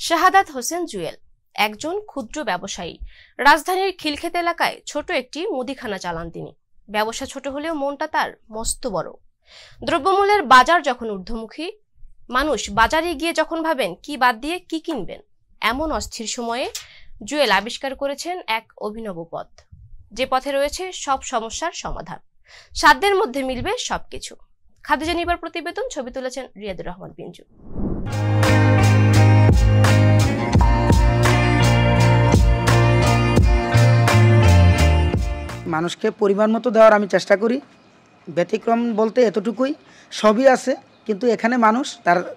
শাহাদাত হোসেন জুয়েল একজন ক্ষুদ্র ব্যবসায়ী। রাজধানীর খিলক্ষেত এলাকায় ছোট একটি মুদিখানা চালান তিনি। ব্যবসা ছোট হলেও মনটা তার মস্ত বড়। দ্রব্যমূল্যের বাজার যখন ঊর্ধ্বমুখী, মানুষ বাজারে গিয়ে যখন ভাবেন কি বাদ দিয়ে কি কিনবেন, এমন অস্থির সময়ে জুয়েল আবিষ্কার করেছেন এক অভিনব পথ, যে পথে রয়েছে সব সমস্যার সমাধান। সাধ্যের মধ্যে মিলবে সবকিছু। খাদিজা নিবার প্রতিবেদন, ছবি তুলেছেন রিয়াদুর রহমান পিঞ্জু। মানুষকে পরিমাণ মতো দেওয়ার আমি চেষ্টা করি। ব্যতিক্রম বলতে এতটুকুই, সবই আছে, কিন্তু এখানে মানুষ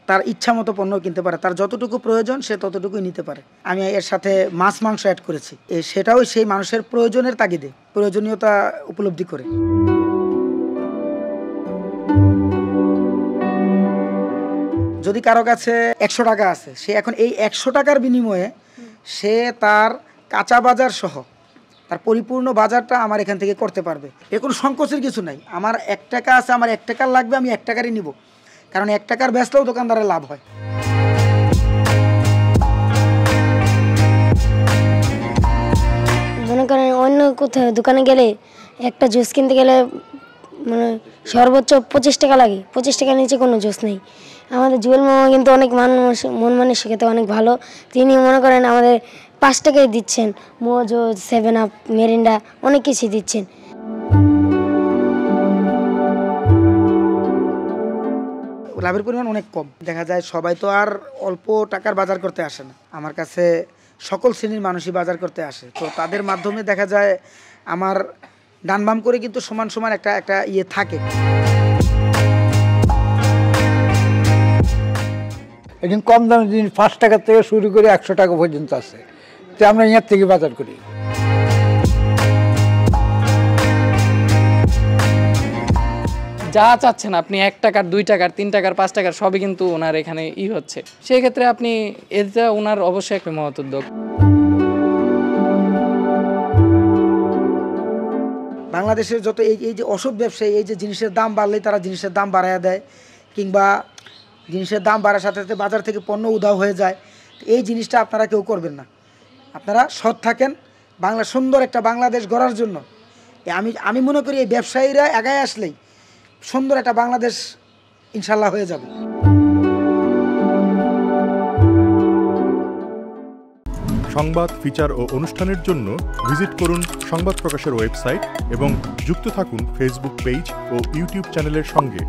তার ইচ্ছা মতো পণ্য কিনতে পারে, তার যতটুকু প্রয়োজন সে ততটুকুই নিতে পারে। আমি এর সাথে মাছ মাংস অ্যাড করেছি, সেটাও সেই মানুষের প্রয়োজনের তাগিদে, প্রয়োজনীয়তা উপলব্ধি করে। যদি কারো কাছে 100 টাকা আছে, সে এখন এই 100 টাকার বিনিময়ে সে তার কাঁচা বাজার সহ তার পরিপূর্ণ বাজারটা আমার এখান থেকে করতে পারবে। এর কোনো সংকোচের কিছু নাই। আমার 1 টাকা আছে, আমার 1 টাকার লাগবে, আমি 1 টাকারই নিব, কারণ 1 টাকার বেচলেও দোকানদারের লাভ হয়। মনে করেন অন্য কোথাও দোকানে গেলে একটা জুস কিনতে গেলে মানে সর্বোচ্চ 25 টাকা লাগে, 25 টাকার নিচে কোনো জুস নেই। আমাদের জুয়েল মামা কিন্তু অনেক মন মানসিকতা অনেক ভালো। তিনি মনে করেন আমাদের 5 টাকায় দিচ্ছেন, মোজো, 7 আপ, মেরিন্ডা, অনেক কিছু দিচ্ছেন। লাভের পরিমাণ অনেক কম। দেখা যায় সবাই তো আর অল্প টাকার বাজার করতে আসে না, আমার কাছে সকল শ্রেণীর মানুষই বাজার করতে আসে। তো তাদের মাধ্যমে দেখা যায় আমার ডান বাম করে কিন্তু সমান সমান একটা ইয়ে থাকে। একদিন কম দামের জিনিস 5 টাকা থেকে শুরু করে 100 টাকা পর্যন্ত আছে, তো আমরা ইয়ার থেকে বাজার করি। যা চাচ্ছেন আপনি 1 টাকার, 2 টাকার, 3 টাকার, 5 টাকার সবই কিন্তু ওনার এখানে হচ্ছে। সেই ক্ষেত্রে আপনি এটা ওনার অবশ্যই একটা মহৎ উদ্যোগ। বাংলাদেশের যত এই যে অসৎ ব্যবসায়ী, এই যে জিনিসের দাম বাড়লেই তারা জিনিসের দাম বাড়ায় দেয়, কিংবা জিনিসের দাম বাড়ার সাথে সাথে বাজার থেকে পণ্য উধাও হয়ে যায়, এই জিনিসটা আপনারা কেউ করবেন না। আপনারা সৎ থাকেন সুন্দর একটা বাংলাদেশ গড়ার জন্য। আমি মনে করি এই ব্যবসায়ীরা এগিয়ে আসলেই সুন্দর একটা বাংলাদেশ ইনশাল্লাহ হয়ে যাবে। সংবাদ, ফিচার ও অনুষ্ঠানের জন্য ভিজিট করুন সংবাদ প্রকাশের ওয়েবসাইট এবং যুক্ত থাকুন ফেসবুক পেজ ও ইউটিউব চ্যানেলের সঙ্গে।